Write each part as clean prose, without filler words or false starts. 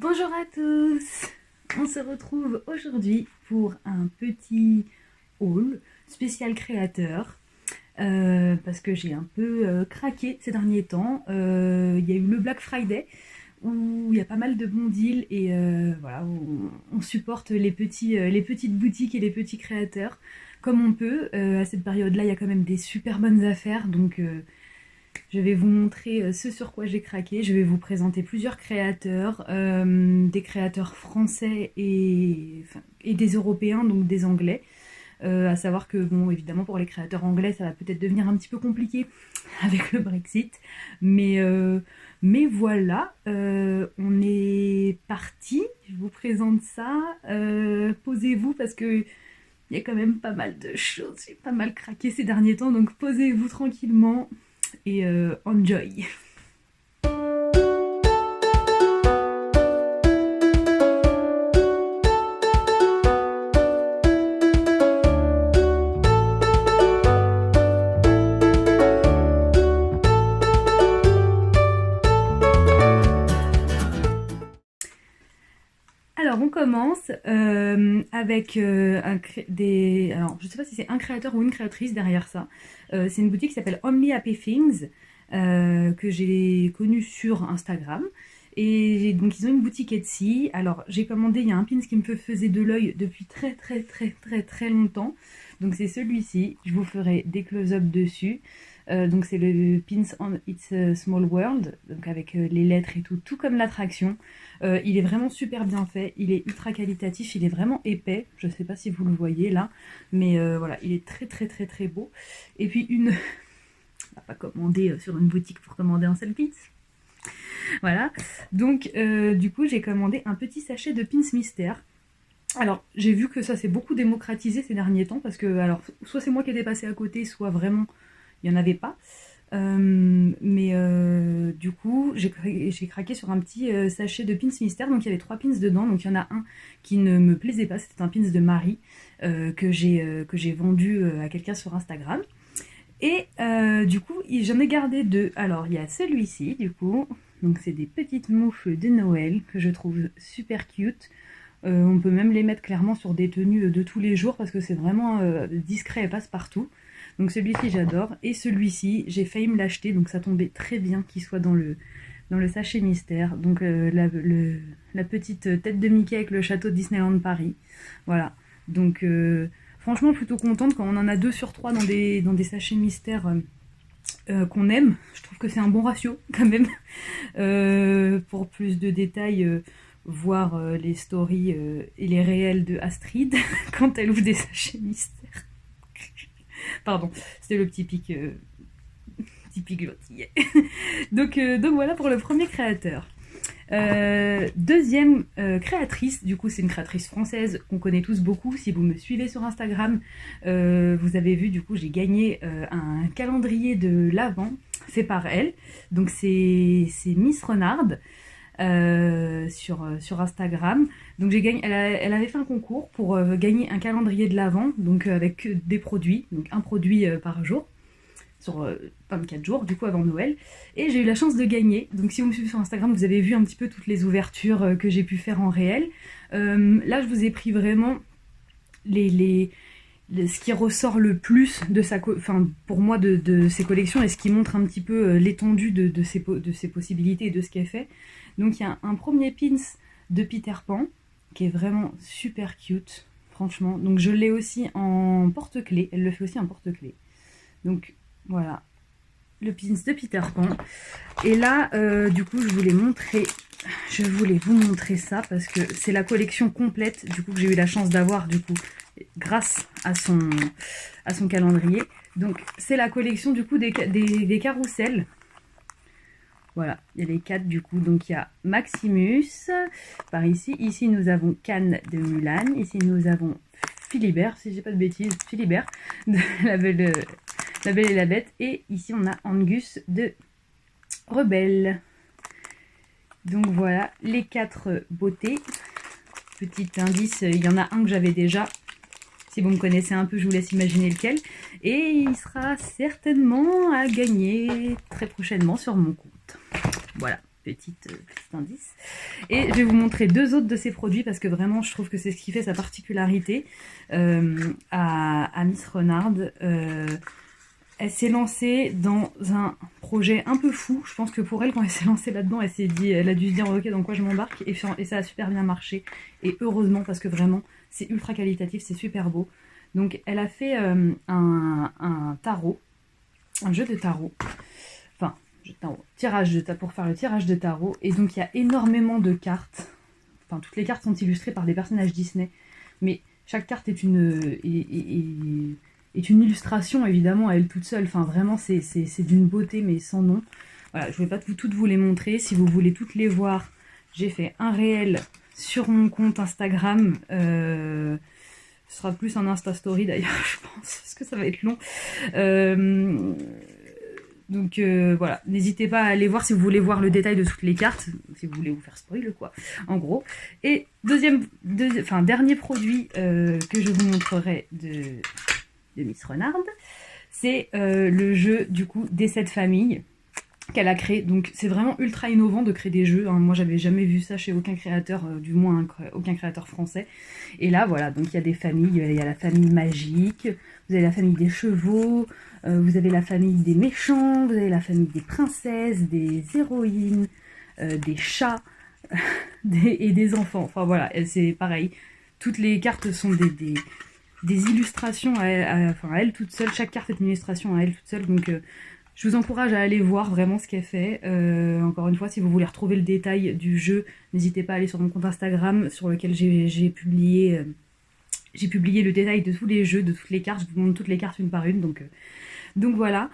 Bonjour à tous. On se retrouve aujourd'hui pour un petit haul spécial créateur parce que j'ai un peu craqué ces derniers temps. Il y a eu le Black Friday où il y a pas mal de bons deals et voilà, on supporte les petites boutiques et les petits créateurs comme on peut. À cette période-là, il y a quand même des super bonnes affaires, donc je vais vous montrer ce sur quoi j'ai craqué. Je vais vous présenter plusieurs créateurs, des créateurs français et des Européens, donc des Anglais. À savoir que, bon, évidemment, pour les créateurs anglais, ça va peut-être devenir un petit peu compliqué avec le Brexit. Mais voilà, on est parti. Je vous présente ça. Posez-vous parce que il y a quand même pas mal de choses. J'ai pas mal craqué ces derniers temps, donc posez-vous tranquillement et enjoy. Alors on commence avec alors je sais pas si c'est un créateur ou une créatrice derrière ça. C'est une boutique qui s'appelle Only Happy Things que j'ai connue sur Instagram. Et donc ils ont une boutique Etsy. Alors j'ai commandé, il y a un pins qui me faisait de l'œil depuis très longtemps. Donc c'est celui-ci. Je vous ferai des close-up dessus. Donc c'est le pins on It's a Small World, donc avec les lettres et tout, tout comme l'attraction. Il est vraiment super bien fait, il est ultra qualitatif, il est vraiment épais. Je sais pas si vous le voyez là, mais voilà, il est très beau. Et puis on va pas commander sur une boutique pour commander un seul pins. Voilà, donc du coup j'ai commandé un petit sachet de pins mystère. Alors j'ai vu que ça s'est beaucoup démocratisé ces derniers temps parce que alors soit c'est moi qui étais passée à côté, soit vraiment il n'y en avait pas. Du coup, j'ai craqué sur un petit sachet de pins mystère. Donc il y avait 3 pins dedans. Donc il y en a un qui ne me plaisait pas. C'était un pins de Marie que j'ai vendu à quelqu'un sur Instagram. Et du coup, j'en ai gardé 2. Alors il y a celui-ci, du coup. Donc c'est des petites moufles de Noël que je trouve super cute. On peut même les mettre clairement sur des tenues de tous les jours parce que c'est vraiment discret et passe partout. Donc celui-ci j'adore, et celui-ci j'ai failli me l'acheter, donc ça tombait très bien qu'il soit dans le sachet mystère. Donc la petite tête de Mickey avec le château de Disneyland Paris. Voilà, donc franchement plutôt contente quand on en a 2 sur 3 dans des sachets mystères qu'on aime. Je trouve que c'est un bon ratio quand même. Pour plus de détails, voir les stories et les réels de Astrid quand elle ouvre des sachets mystères. Pardon, c'était le petit pic glottillé. donc voilà pour le premier créateur. Deuxième créatrice, du coup c'est une créatrice française qu'on connaît tous beaucoup. Si vous me suivez sur Instagram, vous avez vu, du coup j'ai gagné un calendrier de l'Avent fait par elle. Donc c'est Miss Renard. Sur Instagram. Donc elle avait fait un concours pour gagner un calendrier de l'Avent, donc avec des produits, donc un produit par jour, sur 24 jours, du coup avant Noël. Et j'ai eu la chance de gagner. Donc si vous me suivez sur Instagram, vous avez vu un petit peu toutes les ouvertures que j'ai pu faire en réel. Là, je vous ai pris vraiment ce qui ressort le plus de pour moi de ses collections, et ce qui montre un petit peu l'étendue de ses possibilités et de ce qu'elle fait. Donc il y a un premier pins de Peter Pan qui est vraiment super cute, franchement. Donc je l'ai aussi en porte-clés, elle le fait aussi en porte-clés. Donc voilà, le pins de Peter Pan. Et là, du coup, je voulais vous montrer ça parce que c'est la collection complète, du coup, que j'ai eu la chance d'avoir, du coup, grâce à son calendrier. Donc c'est la collection, du coup, des carousels. Voilà, il y a les 4 du coup. Donc il y a Maximus par ici. Ici nous avons Cannes de Mulan. Ici nous avons Philibert, si j'ai pas de bêtises, Philibert de la Belle et la Bête. Et ici on a Angus de Rebelle. Donc voilà les 4 beautés. Petit indice, il y en a un que j'avais déjà. Si vous me connaissez un peu, je vous laisse imaginer lequel. Et il sera certainement à gagner très prochainement sur mon compte. Voilà. petit indice. Et je vais vous montrer 2 autres de ces produits parce que vraiment je trouve que c'est ce qui fait sa particularité à Miss Renard. Elle s'est lancée dans un projet un peu fou. Je pense que pour elle, quand elle s'est lancée là-dedans, elle a dû se dire ok, dans quoi je m'embarque, et ça a super bien marché. Et heureusement, parce que vraiment, c'est ultra qualitatif, c'est super beau. Donc elle a fait un tarot, un jeu de tarot. Enfin, pour faire le tirage de tarot. Et donc il y a énormément de cartes. Enfin, toutes les cartes sont illustrées par des personnages Disney. Mais chaque carte est une illustration, évidemment, à elle toute seule. Enfin, vraiment, c'est d'une beauté, mais sans nom. Voilà, je ne vais pas toutes vous les montrer. Si vous voulez toutes les voir, j'ai fait un réel sur mon compte Instagram. Ce sera plus un Insta Story, d'ailleurs, je pense, parce que ça va être long. Donc voilà, n'hésitez pas à aller voir si vous voulez voir le détail de toutes les cartes, si vous voulez vous faire spoil quoi, en gros. Et dernier produit que je vous montrerai de Miss Renard, c'est le jeu du coup des 7 familles qu'elle a créé. Donc c'est vraiment ultra innovant de créer des jeux, hein. Moi j'avais jamais vu ça chez aucun créateur, du moins aucun créateur français. Et là voilà, donc il y a des familles, il y a la famille magique, vous avez la famille des chevaux, vous avez la famille des méchants, vous avez la famille des princesses, des héroïnes, des chats et des enfants. Enfin voilà, c'est pareil, toutes les cartes sont des illustrations à elle toute seule. Chaque carte est une illustration à elle toute seule, donc je vous encourage à aller voir vraiment ce qu'elle fait. Encore une fois, si vous voulez retrouver le détail du jeu, n'hésitez pas à aller sur mon compte Instagram sur lequel j'ai publié le détail de tous les jeux, de toutes les cartes. Je vous montre toutes les cartes une par une, donc voilà.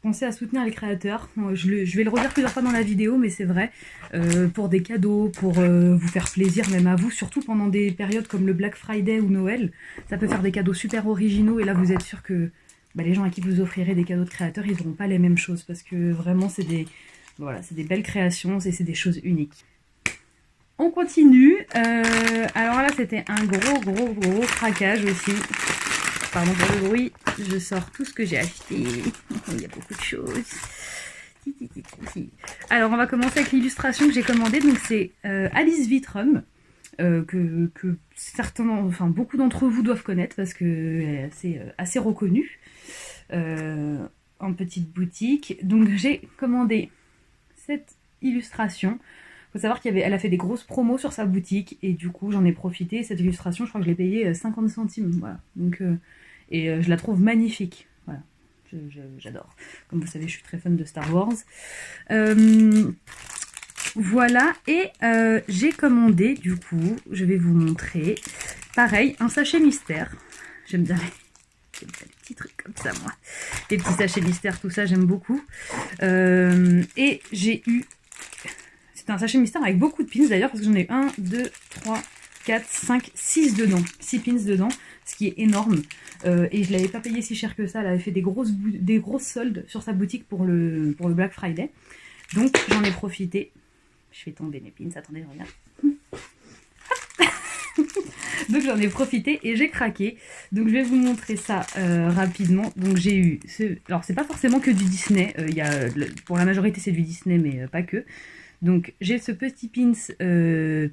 Pensez à soutenir les créateurs. Je vais le redire plusieurs fois dans la vidéo, mais c'est vrai, pour des cadeaux, pour vous faire plaisir, même à vous, surtout pendant des périodes comme le Black Friday ou Noël, ça peut faire des cadeaux super originaux, et là vous êtes sûr que les gens à qui vous offrirez des cadeaux de créateurs, ils n'auront pas les mêmes choses, parce que vraiment c'est des belles créations, et c'est des choses uniques. On continue. Alors là c'était un gros craquage aussi. Pardon pour le bruit, je sors tout ce que j'ai acheté. Il y a beaucoup de choses. Alors on va commencer avec l'illustration que j'ai commandée. Donc c'est Alice Vitrum, que certains, enfin beaucoup d'entre vous doivent connaître parce qu'elle est assez reconnue en petite boutique. Donc j'ai commandé cette illustration. Il faut savoir qu'elle a fait des grosses promos sur sa boutique et du coup j'en ai profité. Cette illustration, je crois que je l'ai payée 50 centimes. Voilà. Donc, je la trouve magnifique. Voilà. J'adore. Comme vous savez, je suis très fan de Star Wars. Voilà. Et j'ai commandé, du coup, je vais vous montrer, pareil, un sachet mystère. J'aime bien les petits trucs comme ça, moi. Les petits sachets mystères, tout ça, j'aime beaucoup. Et j'ai eu... C'est un sachet mystère avec beaucoup de pins d'ailleurs, parce que j'en ai 1, 2, 3, 4, 5, 6 dedans. 6 pins dedans, ce qui est énorme. Et je ne l'avais pas payé si cher que ça. Elle avait fait des grosses soldes sur sa boutique pour le Black Friday. Donc j'en ai profité. Je fais tomber mes pins, attendez, je regarde. Donc j'en ai profité et j'ai craqué. Donc je vais vous montrer ça rapidement. Donc j'ai eu alors c'est pas forcément que du Disney. Pour la majorité c'est du Disney, mais pas que. Donc j'ai ce petit pins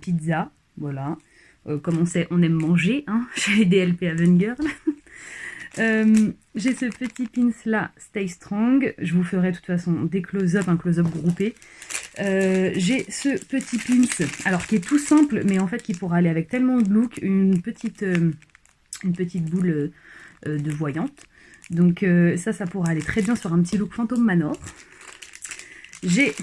pizza. Voilà. Comme on sait, on aime manger, hein, chez les DLP Haven Girl. J'ai ce petit pins là, Stay Strong. Je vous ferai de toute façon des close-up, un close-up groupé. J'ai ce petit pins, alors qui est tout simple, mais en fait qui pourra aller avec tellement de look, une petite boule de voyante. Donc ça pourra aller très bien sur un petit look Phantom Manor. J'ai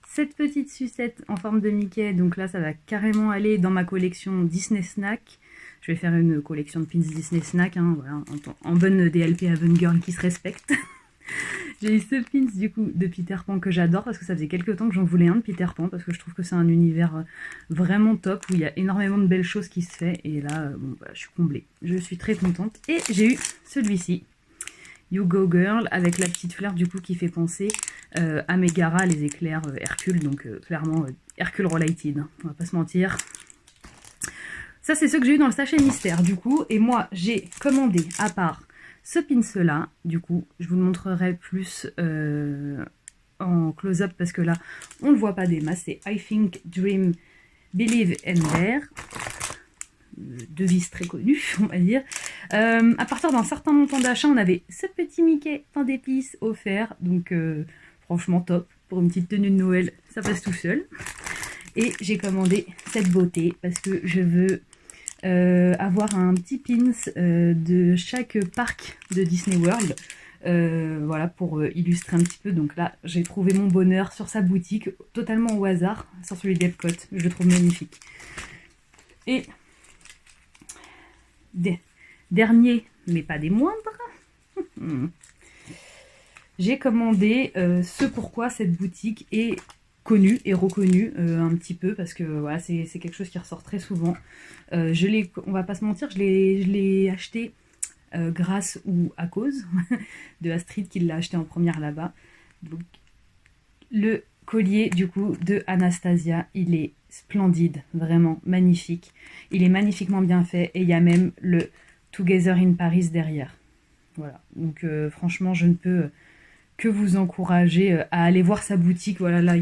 cette petite sucette en forme de Mickey, donc là ça va carrément aller dans ma collection Disney Snack. Je vais faire une collection de pins Disney Snack, hein, voilà, en bonne DLP Haven Girl qui se respecte. J'ai eu ce pins du coup de Peter Pan que j'adore parce que ça faisait quelques temps que j'en voulais un de Peter Pan parce que je trouve que c'est un univers vraiment top où il y a énormément de belles choses qui se font et là je suis comblée. Je suis très contente et j'ai eu celui-ci. You Go Girl, avec la petite fleur du coup qui fait penser à Megara, les éclairs Hercule, donc clairement Hercule Related, on va pas se mentir. Ça c'est ce que j'ai eu dans le sachet mystère du coup, et moi j'ai commandé à part ce pince là, du coup je vous le montrerai plus en close-up parce que là, on ne voit pas des masses. C'est I Think, Dream, Believe and Dare. Devise très connue, on va dire. À partir d'un certain montant d'achat, on avait ce petit Mickey pain d'épices offert. Donc, franchement, top. Pour une petite tenue de Noël, ça passe tout seul. Et j'ai commandé cette beauté parce que je veux avoir un petit pins de chaque parc de Disney World. Voilà, pour illustrer un petit peu. Donc là, j'ai trouvé mon bonheur sur sa boutique, totalement au hasard, sur celui d'Epcot. Je le trouve magnifique. Et dernier, mais pas des moindres, j'ai commandé ce pourquoi cette boutique est connue et reconnue un petit peu, parce que voilà, c'est quelque chose qui ressort très souvent. On va pas se mentir, je l'ai acheté grâce ou à cause de Astrid qui l'a acheté en première là-bas. Donc, le collier du coup de Anastasia, il est splendide, vraiment magnifique. Il est magnifiquement bien fait et il y a même le Together in Paris derrière. Voilà, donc franchement je ne peux que vous encourager à aller voir sa boutique. Voilà, là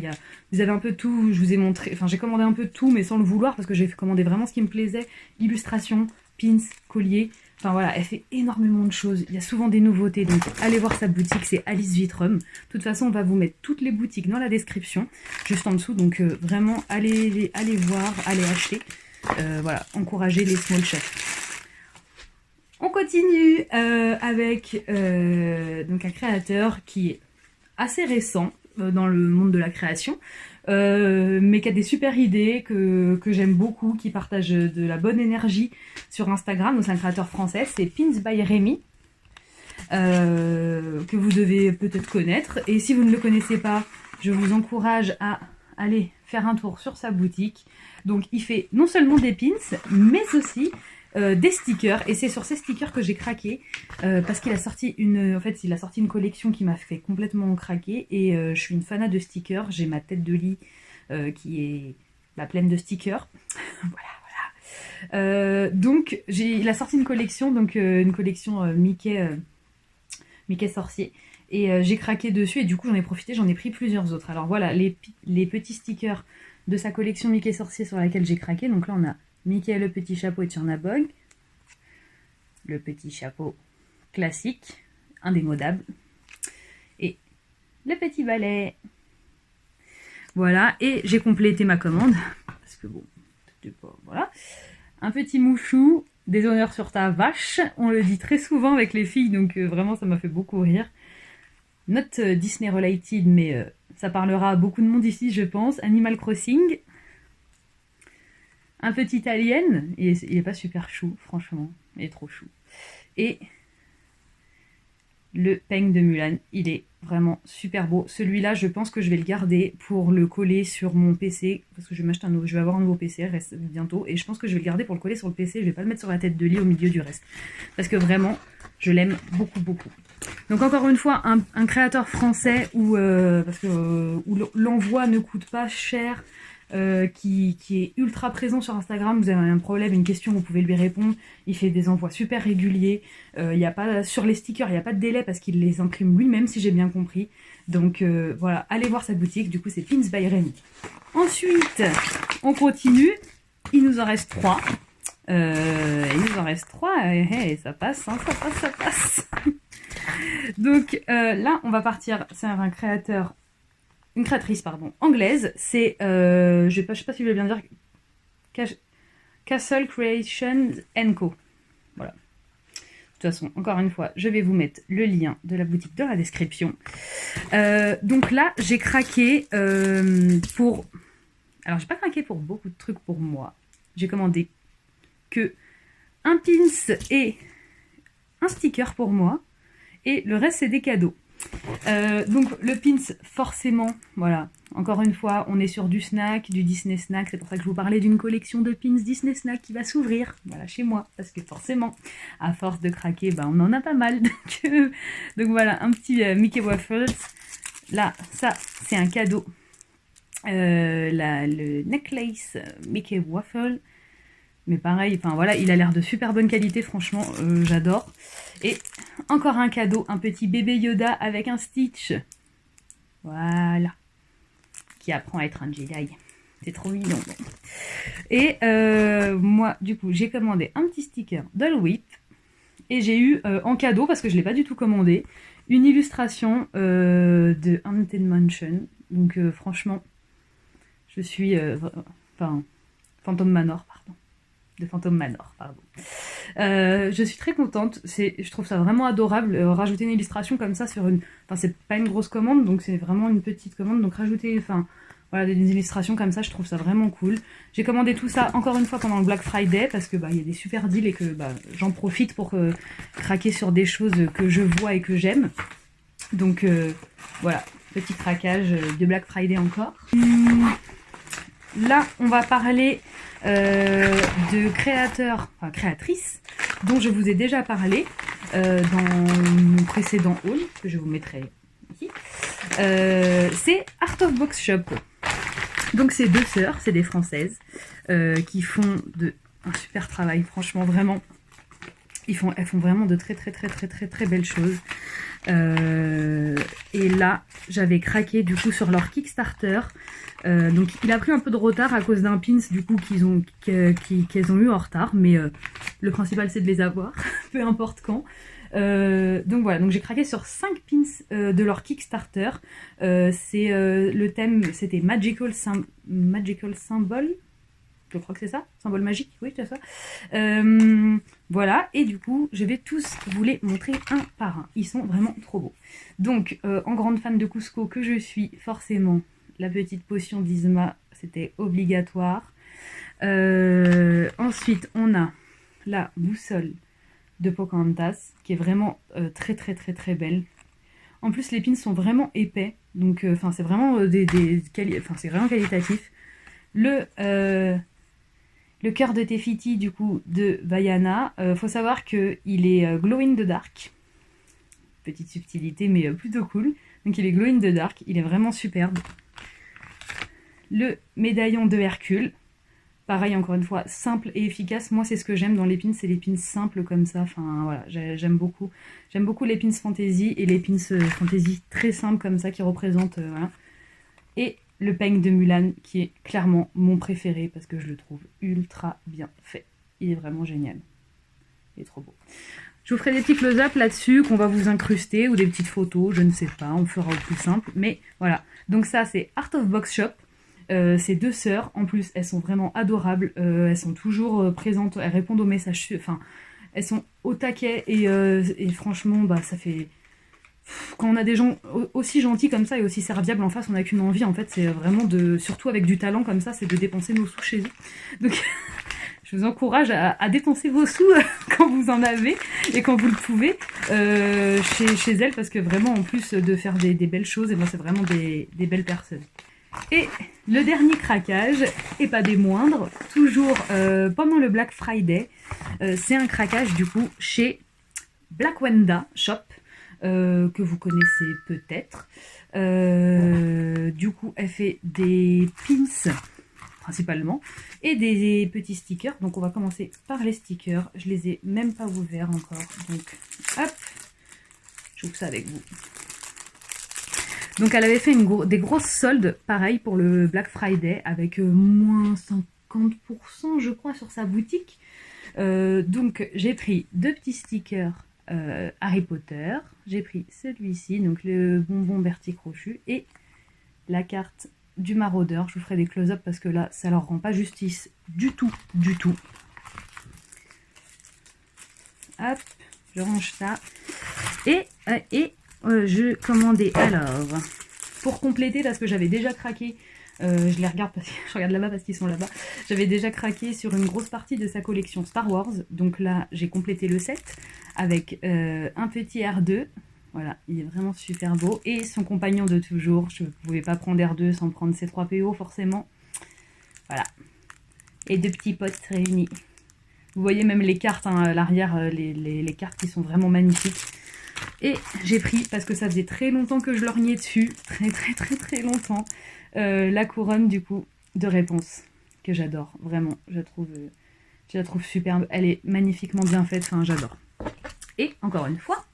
vous avez un peu tout, je vous ai montré, enfin j'ai commandé un peu tout mais sans le vouloir parce que j'ai commandé vraiment ce qui me plaisait. Illustration, pins, collier. Enfin voilà, elle fait énormément de choses. Il y a souvent des nouveautés, donc allez voir sa boutique, c'est Alice Vitrum. De toute façon, on va vous mettre toutes les boutiques dans la description, juste en dessous. Donc vraiment, allez voir, allez acheter. Voilà, encouragez les small shops. On continue avec donc un créateur qui est assez récent dans le monde de la création, mais qui a des super idées que j'aime beaucoup, qui partage de la bonne énergie sur Instagram. Donc c'est un créateur français, c'est Pins by Rémi, que vous devez peut-être connaître. Et si vous ne le connaissez pas, je vous encourage à aller faire un tour sur sa boutique. Donc il fait non seulement des pins, mais aussi des stickers, et c'est sur ces stickers que j'ai craqué parce qu'il a sorti une collection qui m'a fait complètement craquer, et je suis une fanat de stickers. J'ai ma tête de lit qui est pleine de stickers. voilà. Donc il a sorti une collection, Mickey sorcier, et j'ai craqué dessus, et du coup j'en ai profité, j'en ai pris plusieurs autres. Alors voilà les petits stickers de sa collection Mickey sorcier sur laquelle j'ai craqué. Donc là on a Mickey le petit chapeau et Tchernabog, le petit chapeau classique, indémodable, et le petit balai. Voilà, et j'ai complété ma commande, parce que bon, voilà. Un petit mouchou, des honneurs sur ta vache, on le dit très souvent avec les filles, donc vraiment ça m'a fait beaucoup rire. Not Disney related, mais ça parlera à beaucoup de monde ici, je pense. Animal Crossing. Un petit alien, il est pas super chou, franchement, il est trop chou. Et le peigne de Mulan, il est vraiment super beau. Celui-là, je pense que je vais le garder pour le coller sur mon PC, parce que je vais avoir un nouveau PC reste bientôt, et je pense que je vais le garder pour le coller sur le PC. Je vais pas le mettre sur la tête de lit au milieu du reste, parce que vraiment, je l'aime beaucoup, beaucoup. Donc encore une fois, un créateur français où l'envoi ne coûte pas cher, qui est ultra présent sur Instagram. Vous avez un problème, une question, vous pouvez lui répondre. Il fait des envois super réguliers. Sur les stickers, il n'y a pas de délai parce qu'il les imprime lui-même, si j'ai bien compris. Donc voilà, allez voir sa boutique. Du coup, c'est Pins by Rémi. Ensuite, on continue. Il nous en reste 3. Ça passe, ça passe. Donc là, on va partir. C'est une créatrice anglaise. C'est, je sais pas si je vais bien dire, Castle Creations & Co. Voilà. De toute façon, encore une fois, je vais vous mettre le lien de la boutique dans la description. Donc là, j'ai craqué pour... Alors, j'ai pas craqué pour beaucoup de trucs pour moi. J'ai commandé que un pins et un sticker pour moi. Et le reste, c'est des cadeaux. Donc le pins, forcément, voilà, encore une fois, on est sur du snack, du Disney snack. C'est pour ça que je vous parlais d'une collection de pins Disney snack qui va s'ouvrir, voilà, chez moi, parce que forcément, à force de craquer, on en a pas mal. Donc voilà, un petit Mickey Waffles. Là, ça, c'est un cadeau. Le necklace Mickey Waffle. Mais pareil, voilà, il a l'air de super bonne qualité, franchement, j'adore. Et encore un cadeau, un petit bébé Yoda avec un Stitch. Voilà. Qui apprend à être un Jedi. C'est trop mignon. Et moi, du coup, j'ai commandé un petit sticker Doll Whip. Et j'ai eu en cadeau, parce que je ne l'ai pas du tout commandé, une illustration de Haunted Mansion. Donc franchement, je suis... Enfin, Phantom Manor, pardon. De Phantom Manor, pardon. Je suis très contente. Je trouve ça vraiment adorable. Rajouter une illustration comme ça sur une... Enfin, c'est pas une grosse commande, donc c'est vraiment une petite commande. Donc rajouter... Enfin, voilà, des illustrations comme ça, je trouve ça vraiment cool. J'ai commandé tout ça encore une fois pendant le Black Friday parce que y a des super deals et que j'en profite pour craquer sur des choses que je vois et que j'aime. Donc voilà, petit craquage de Black Friday encore. Là, on va parler de créateurs, enfin créatrices, dont je vous ai déjà parlé dans mon précédent haul, que je vous mettrai ici. C'est Art of Box Shop. Donc c'est deux sœurs, c'est des Françaises, qui font un super travail, franchement, vraiment. Elles font vraiment de très belles choses. Et là, j'avais craqué du coup sur leur Kickstarter. Donc il a pris un peu de retard à cause d'un pins du coup qu'elles ont eu en retard. Mais le principal c'est de les avoir, peu importe quand. Donc voilà, donc j'ai craqué sur 5 pins de leur Kickstarter. Le thème, c'était Magical Symbol. Je crois que c'est ça, symbole magique, oui c'est ça. Voilà, et du coup, je vais tous vous les montrer un par un. Ils sont vraiment trop beaux. Donc, en grande fan de Cusco que je suis, forcément, la petite potion d'Yzma, c'était obligatoire. Ensuite, on a la boussole de Pocahontas, qui est vraiment très belle. En plus, les pins sont vraiment épais, donc c'est vraiment c'est vraiment qualitatif. Le cœur de Tefiti, du coup, de Vaiana. Faut savoir qu'il est glow in the dark. Petite subtilité, mais plutôt cool. Donc il est glow in the dark, il est vraiment superbe. Le médaillon de Hercule. Pareil, encore une fois, simple et efficace. Moi, c'est ce que j'aime dans les pins, c'est les pins simples comme ça. Enfin, voilà, j'aime beaucoup. J'aime beaucoup les pins fantasy et les pins fantasy très simples comme ça qui représentent... voilà. Et le peigne de Mulan, qui est clairement mon préféré parce que je le trouve ultra bien fait. Il est vraiment génial. Il est trop beau. Je vous ferai des petits close-up là-dessus qu'on va vous incruster ou des petites photos, je ne sais pas, on fera au plus simple. Mais voilà, donc ça c'est Art of Box Shop. Ces deux sœurs, en plus, elles sont vraiment adorables. Elles sont toujours présentes, elles répondent aux messages. Enfin, elles sont au taquet et franchement, ça fait... Quand on a des gens aussi gentils comme ça et aussi serviables en face, on n'a qu'une envie, en fait, c'est vraiment surtout avec du talent comme ça, c'est de dépenser nos sous chez eux. Donc, je vous encourage à dépenser vos sous quand vous en avez et quand vous le pouvez chez elles, parce que vraiment, en plus de faire des belles choses, et ben, c'est vraiment des belles personnes. Et le dernier craquage, et pas des moindres, toujours pendant le Black Friday, c'est un craquage du coup chez Black Wenda Shop, que vous connaissez peut-être. Du coup, elle fait des pins principalement et des petits stickers. Donc on va commencer par les stickers. Je les ai même pas ouverts encore. Donc hop, j'ouvre ça avec vous. Donc elle avait fait des grosses soldes, pareil pour le Black Friday, avec moins 50% je crois sur sa boutique. Donc j'ai pris 2 petits stickers Harry Potter, j'ai pris celui-ci, donc le bonbon Bertie Crochu, et la carte du maraudeur. Je vous ferai des close-up parce que là ça leur rend pas justice du tout. Hop, je range ça. Et je commandais alors, pour compléter, parce que j'avais déjà craqué, je les regarde, je regarde là-bas parce qu'ils sont là-bas, j'avais déjà craqué sur une grosse partie de sa collection Star Wars, donc là j'ai complété le set avec un petit R2, voilà, il est vraiment super beau, et son compagnon de toujours. Je ne pouvais pas prendre R2 sans prendre C3PO forcément, voilà, et 2 petits potes réunis. Vous voyez même les cartes à l'arrière, les cartes qui sont vraiment magnifiques. Et j'ai pris, parce que ça faisait très longtemps que je lorgnais dessus, très longtemps, la couronne du coup de Réponse, que j'adore, vraiment, je la trouve superbe, elle est magnifiquement bien faite, enfin j'adore. Et encore une fois,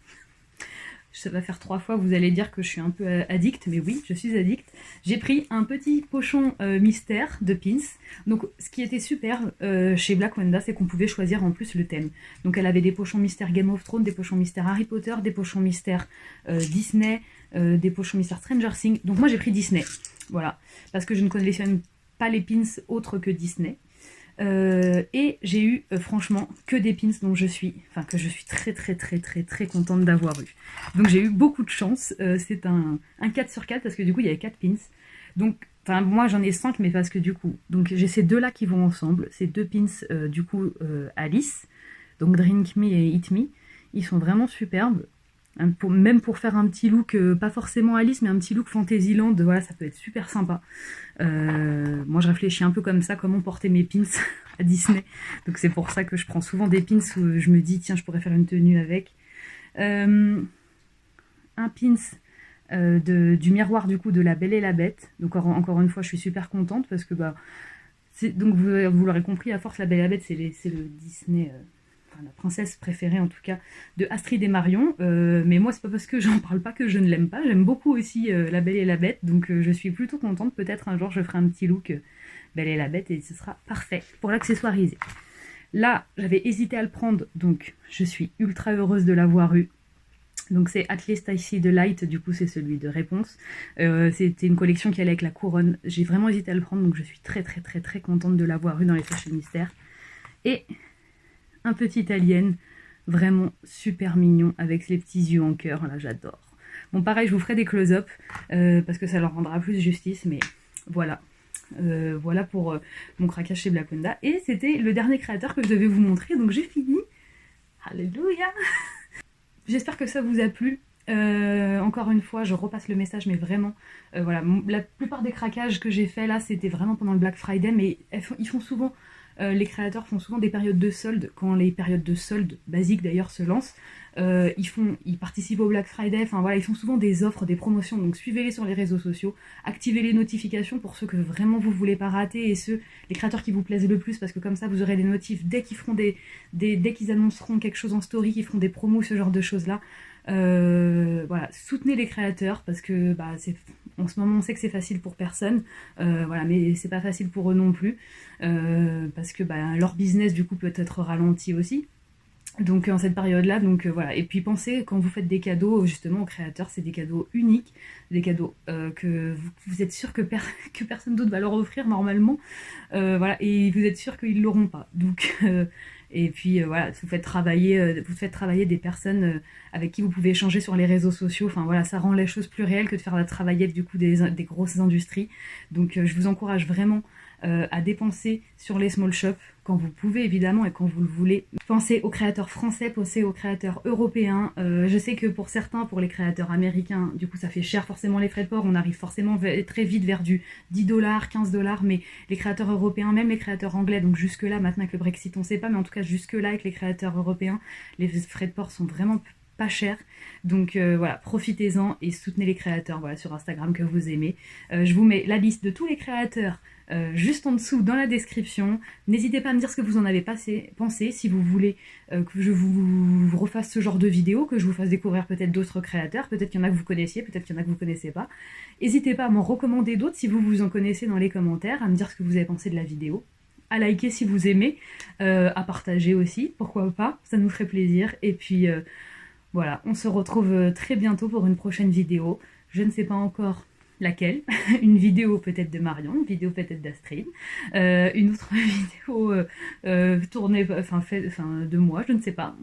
ça va faire 3 fois, vous allez dire que je suis un peu addict, mais oui, je suis addict. J'ai pris un petit pochon mystère de pins. Donc, ce qui était super chez Black Wanda, c'est qu'on pouvait choisir en plus le thème. Donc, elle avait des pochons mystère Game of Thrones, des pochons mystère Harry Potter, des pochons mystère Disney, des pochons mystère Stranger Things. Donc, moi, j'ai pris Disney. Voilà. Parce que je ne collectionne pas les pins autres que Disney. Et j'ai eu franchement que des pins dont je suis très contente d'avoir eu. Donc j'ai eu beaucoup de chance, c'est un 4 sur 4 parce que du coup il y avait 4 pins. Donc moi j'en ai 5 mais parce que du coup, donc j'ai ces deux là qui vont ensemble, ces deux pins du coup Alice, donc Drink Me et Eat Me, ils sont vraiment superbes. Même pour faire un petit look, pas forcément Alice, mais un petit look Fantasyland, voilà, ça peut être super sympa. Moi, je réfléchis un peu comme ça, comment porter mes pins à Disney. Donc c'est pour ça que je prends souvent des pins où je me dis, tiens, je pourrais faire une tenue avec. Un pins du miroir, du coup, de La Belle et la Bête. Donc encore une fois, je suis super contente parce que, donc vous l'aurez compris, à force, La Belle et la Bête, c'est le Disney... la princesse préférée en tout cas de Astrid et Marion, mais moi c'est pas parce que j'en parle pas que je ne l'aime pas, j'aime beaucoup aussi La Belle et la Bête, donc je suis plutôt contente, peut-être un jour je ferai un petit look Belle et la Bête et ce sera parfait pour l'accessoiriser. Là j'avais hésité à le prendre, donc je suis ultra heureuse de l'avoir eu. Donc c'est At Least I See the Light, du coup c'est celui de Réponse. C'était une collection qui allait avec la couronne, j'ai vraiment hésité à le prendre, donc je suis très contente de l'avoir eu dans les sachets mystères. Et un petit alien, vraiment super mignon, avec les petits yeux en cœur, là j'adore. Bon pareil, je vous ferai des close-up, parce que ça leur rendra plus justice, mais voilà. Voilà pour mon craquage chez Black Wanda. Et c'était le dernier créateur que je devais vous montrer, donc j'ai fini. Alléluia. J'espère que ça vous a plu. Encore une fois, je repasse le message, mais vraiment, voilà, la plupart des craquages que j'ai fait là, c'était vraiment pendant le Black Friday, mais ils font souvent... les créateurs font souvent des périodes de soldes. Quand les périodes de soldes basiques d'ailleurs se lancent, ils participent au Black Friday, enfin voilà, ils font souvent des offres, des promotions, donc suivez-les sur les réseaux sociaux, activez les notifications pour ceux que vraiment vous voulez pas rater et les créateurs qui vous plaisent le plus, parce que comme ça vous aurez des notifs dès qu'ils feront dès qu'ils annonceront quelque chose en story, qu'ils feront des promos, ce genre de choses là. Voilà, soutenez les créateurs parce que en ce moment on sait que c'est facile pour personne, voilà, mais c'est pas facile pour eux non plus, parce que leur business du coup peut être ralenti aussi. Donc en cette période-là, donc voilà. Et puis pensez, quand vous faites des cadeaux justement aux créateurs, c'est des cadeaux uniques, des cadeaux que vous êtes sûr que personne d'autre va leur offrir normalement, voilà, et vous êtes sûr qu'ils l'auront pas. Donc et puis voilà, vous faites travailler des personnes avec qui vous pouvez échanger sur les réseaux sociaux. Enfin voilà, ça rend les choses plus réelles que de faire travailler du coup des grosses industries. Donc je vous encourage vraiment à dépenser sur les small shops quand vous pouvez évidemment et quand vous le voulez. Pensez aux créateurs français, pensez aux créateurs européens. Je sais que pour certains, pour les créateurs américains, du coup ça fait cher forcément les frais de port, on arrive forcément très vite vers du 10$, 15$, mais les créateurs européens, même les créateurs anglais, donc jusque là, maintenant avec le Brexit on sait pas, mais en tout cas jusque là avec les créateurs européens, les frais de port sont vraiment pas cher, donc voilà, profitez-en et soutenez les créateurs, voilà, sur Instagram que vous aimez. Je vous mets la liste de tous les créateurs juste en dessous dans la description. N'hésitez pas à me dire ce que vous en avez pensé, si vous voulez que je vous refasse ce genre de vidéo, que je vous fasse découvrir peut-être d'autres créateurs, peut-être qu'il y en a que vous connaissiez, peut-être qu'il y en a que vous connaissez pas. N'hésitez pas à m'en recommander d'autres si vous en connaissez dans les commentaires, à me dire ce que vous avez pensé de la vidéo, à liker si vous aimez, à partager aussi, pourquoi pas, ça nous ferait plaisir. Et puis voilà, on se retrouve très bientôt pour une prochaine vidéo. Je ne sais pas encore laquelle. Une vidéo peut-être de Marion, une vidéo peut-être d'Astrid, une autre vidéo tournée, de moi, je ne sais pas.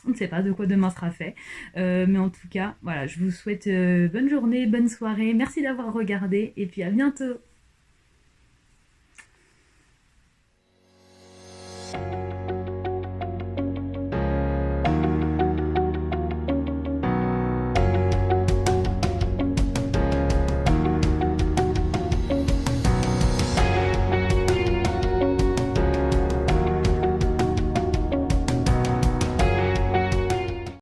On ne sait pas de quoi demain sera fait. Mais en tout cas, voilà, je vous souhaite bonne journée, bonne soirée. Merci d'avoir regardé et puis à bientôt.